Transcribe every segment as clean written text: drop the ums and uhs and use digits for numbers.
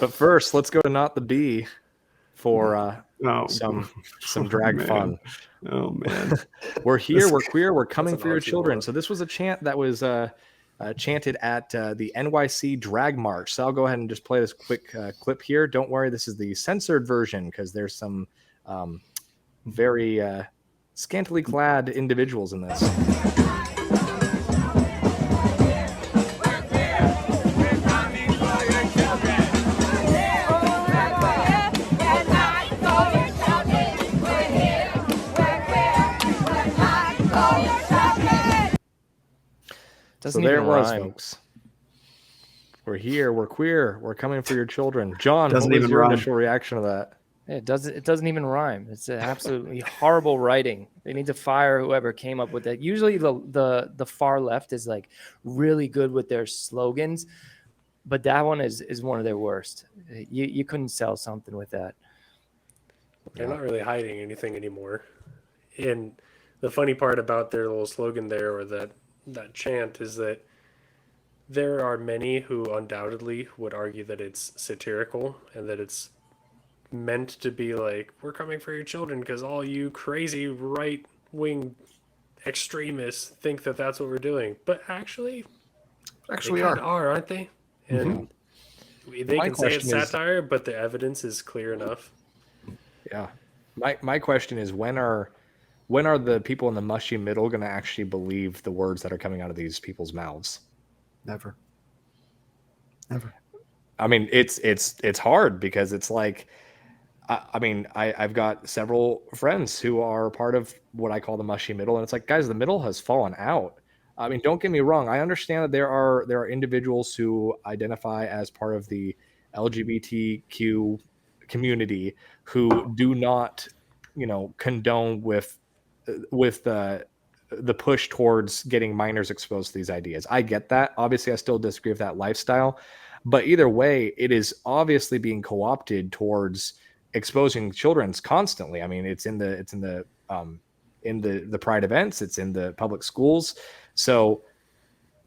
But first, let's go to Not the Bee for some drag man. fun. Oh man. We're here, we're queer, we're coming for your oxymoron. children. So this was a chant that was chanted at the NYC Drag March. So I'll go ahead and just play this quick clip here. Don't worry, this is the censored version because there's some very scantily clad individuals in this. Doesn't So there even it was, rhyme. folks. We're here, we're queer, we're coming for your children. John, Doesn't what was even your rhyme. initial reaction to that? It doesn't even rhyme. It's absolutely horrible writing. They need to fire whoever came up with it. Usually the far left is like really good with their slogans, but that one is one of their worst. You couldn't sell something with that. They're not really hiding anything anymore. And the funny part about their little slogan there, or that chant, is that there are many who undoubtedly would argue that it's satirical and that it's meant to be like, we're coming for your children because all you crazy right-wing extremists think that that's what we're doing. But actually We they kinda are, aren't they? And they My can say it's question is- satire, but the evidence is clear enough. Yeah. My question is when are the people in the mushy middle going to actually believe the words that are coming out of these people's mouths? Never. I mean, it's hard because it's like, I've got several friends who are part of what I call the mushy middle, and it's like, guys, the middle has fallen out. I mean, don't get me wrong. I understand that there are individuals who identify as part of the LGBTQ community who do not, condone with the push towards getting minors exposed to these ideas. I get that. Obviously, I still disagree with that lifestyle, but either way, it is obviously being co-opted towards exposing children's constantly. I mean, it's in the pride events, it's in the public schools. So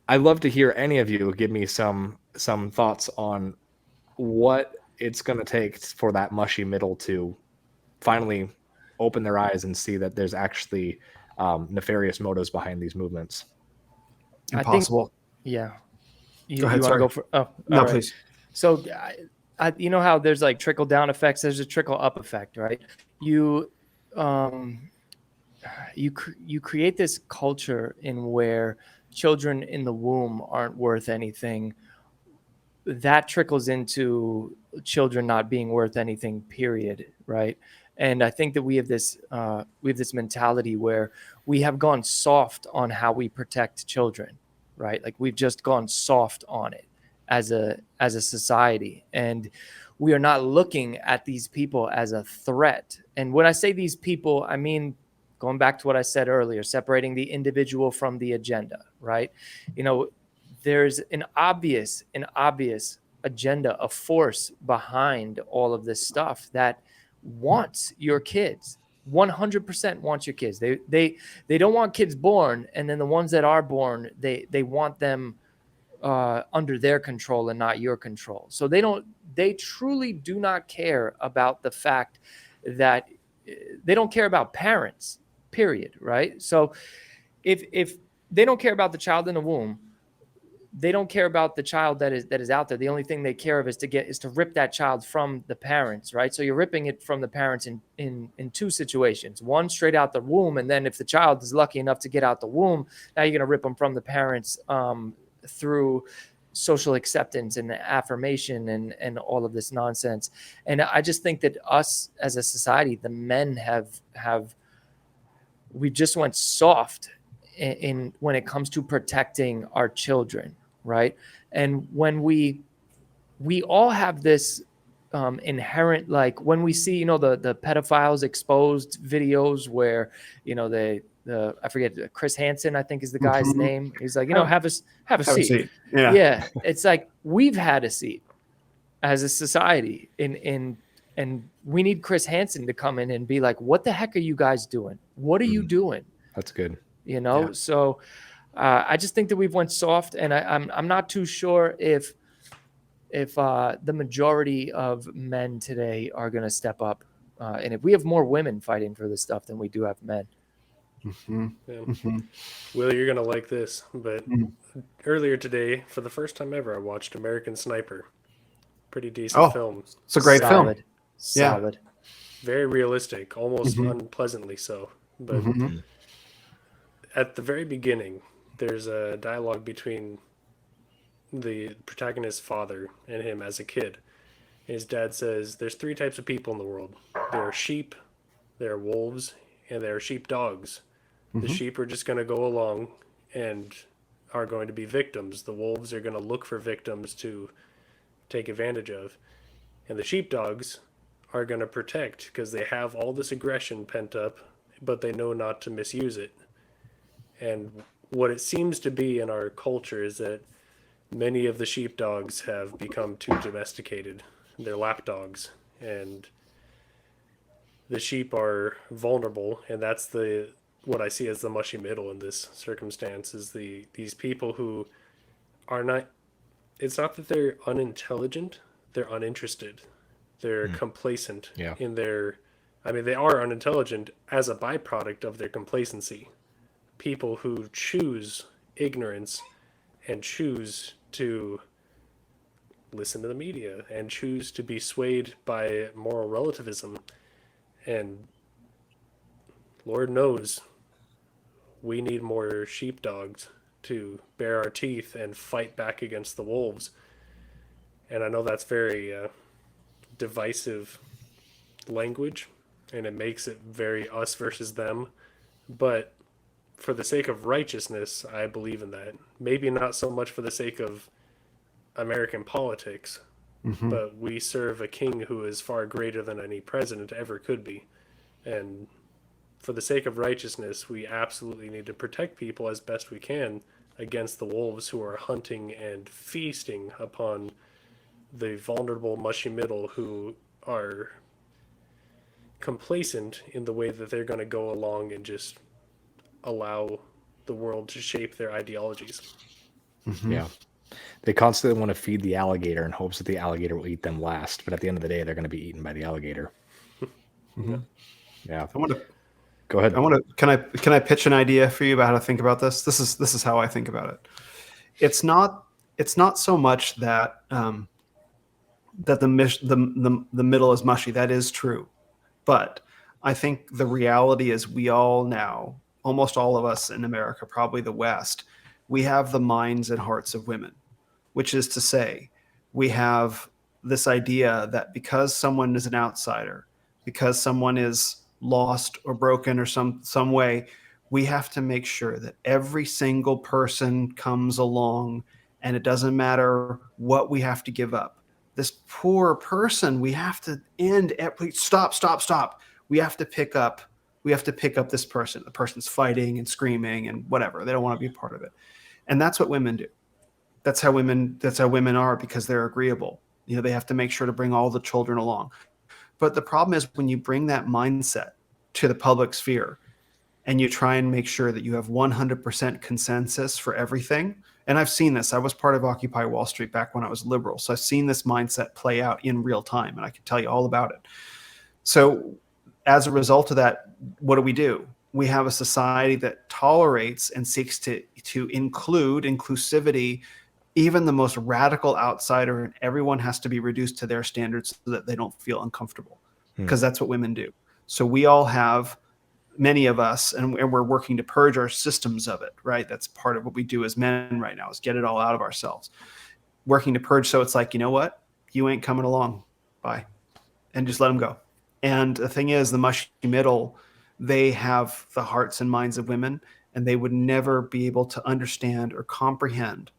I'd love to hear any of you give me some thoughts on what it's going to take for that mushy middle to finally open their eyes and see that there's actually nefarious motives behind these movements. Impossible. Yeah. Go ahead, you want to sorry. go for? Oh, No, all right. please. So, you know how there's like trickle down effects. There's a trickle up effect, right? You create this culture in where children in the womb aren't worth anything. That trickles into children not being worth anything, period, right? And I think that we have this mentality where we have gone soft on how we protect children, right? Like we've just gone soft on it as a society, and we are not looking at these people as a threat. And when I say these people, I mean, going back to what I said earlier, separating the individual from the agenda, right? There's an obvious agenda, a force behind all of this stuff that wants your kids, 100% wants your kids. They don't want kids born, and then the ones that are born, they want them under their control and not your control. So they truly do not care about the fact that they don't care about parents, period, right? So if they don't care about the child in the womb, they don't care about the child that is out there. The only thing they care of is to rip that child from the parents, right? So you're ripping it from the parents in two situations. One, straight out the womb, and then if the child is lucky enough to get out the womb, now you're going to rip them from the parents through social acceptance and affirmation and all of this nonsense. And I just think that us as a society, the men we just went soft in when it comes to protecting our children, right? And when we all have this inherent, like when we see the pedophiles exposed videos where I forget, Chris Hansen, I think is the guy's name. He's like, have a seat. Yeah, it's like we've had a seat as a society and we need Chris Hansen to come in and be like, what the heck are you guys doing? What are you doing? That's good. So I just think that we've went soft, and I'm not too sure if if the majority of men today are going to step up, and if we have more women fighting for this stuff than we do have men. Mm-hmm. Yeah. Mm-hmm. Will, you're gonna like this, but Mm. earlier today, for the first time ever, I watched American Sniper. Pretty decent Oh, film. it's a great film. Solid. Yeah. Solid. Very realistic, almost Mhm. unpleasantly so. But Mhm. at the very beginning, there's a dialogue between the protagonist's father and him as a kid. His dad says, "There's three types of people in the world. There are sheep, there are wolves, and there are sheepdogs. The Mhm. sheep are just going to go along and are going to be victims. The wolves are going to look for victims to take advantage of. And the sheepdogs are going to protect because they have all this aggression pent up, but they know not to misuse it." And what it seems to be in our culture is that many of the sheepdogs have become too domesticated. They're lapdogs, and the sheep are vulnerable, and that's the what I see as the mushy middle in this circumstance is these people who are not. It's not that they're unintelligent; they're uninterested. They're complacent Yeah. in their. I mean, they are unintelligent as a byproduct of their complacency. People who choose ignorance and choose to listen to the media and choose to be swayed by moral relativism. And Lord knows we need more sheepdogs to bare our teeth and fight back against the wolves. And I know that's very divisive language, and it makes it very us versus them. But for the sake of righteousness, I believe in that. Maybe not so much for the sake of American politics, Mhm. but we serve a king who is far greater than any president ever could be. And for the sake of righteousness, we absolutely need to protect people as best we can against the wolves who are hunting and feasting upon the vulnerable mushy middle who are complacent in the way that they're going to go along and just allow the world to shape their ideologies. Mhm. Yeah. They constantly want to feed the alligator in hopes that the alligator will eat them last, but at the end of the day, they're going to be eaten by the alligator. Mhm. Yeah. I want to. Go ahead. I want to. Can I pitch an idea for you about how to think about this? This is how I think about it. It's not. It's not so much that that the middle is mushy. That is true, but I think the reality is we all now, almost all of us in America, probably the West, we have the minds and hearts of women, which is to say, we have this idea that because someone is an outsider, because someone is lost or broken or some way, we have to make sure that every single person comes along, and it doesn't matter what we have to give up. This poor person, we have to end. Stop. We have to pick up. We have to pick up this person. The person's fighting and screaming and whatever. They don't want to be a part of it, and that's what women do. That's how women are, because they're agreeable. They have to make sure to bring all the children along. But the problem is when you bring that mindset to the public sphere and you try and make sure that you have 100% consensus for everything. And I've seen this. I was part of Occupy Wall Street back when I was liberal. So I've seen this mindset play out in real time, and I can tell you all about it. So as a result of that, what do? We have a society that tolerates and seeks to include inclusivity, even the most radical outsider, and everyone has to be reduced to their standards so that they don't feel uncomfortable, because that's what women do. So we all have, many of us, and we're working to purge our systems of it, right? That's part of what we do as men right now, is get it all out of ourselves, working to purge. So it's like, you know what? You ain't coming along. Bye. And just let them go. And the thing is, the mushy middle, they have the hearts and minds of women, and they would never be able to understand or comprehend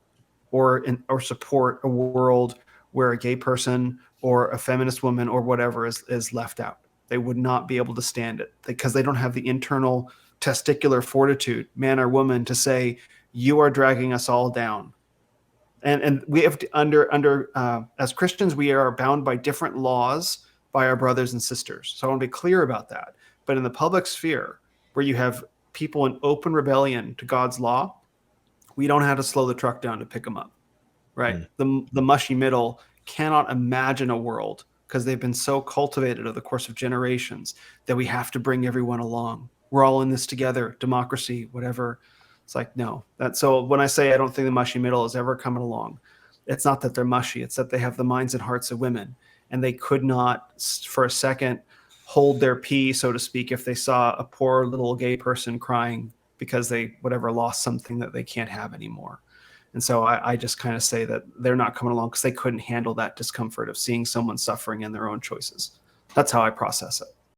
or support a world where a gay person or a feminist woman or whatever is left out. They would not be able to stand it, because they don't have the internal testicular fortitude, man or woman, to say, you are dragging us all down. And we have to, under as Christians, we are bound by different laws by our brothers and sisters. So I want to be clear about that. But in the public sphere, where you have people in open rebellion to God's law, we don't have to slow the truck down to pick them up, right? The mushy middle cannot imagine a world, because they've been so cultivated over the course of generations, that we have to bring everyone along. We're all in this together, democracy, whatever. It's like, no. So when I say I don't think the mushy middle is ever coming along, it's not that they're mushy. It's that they have the minds and hearts of women, and they could not for a second hold their pee, so to speak, if they saw a poor little gay person crying because they lost something that they can't have anymore. And so I just kind of say that they're not coming along because they couldn't handle that discomfort of seeing someone suffering in their own choices. That's how I process it.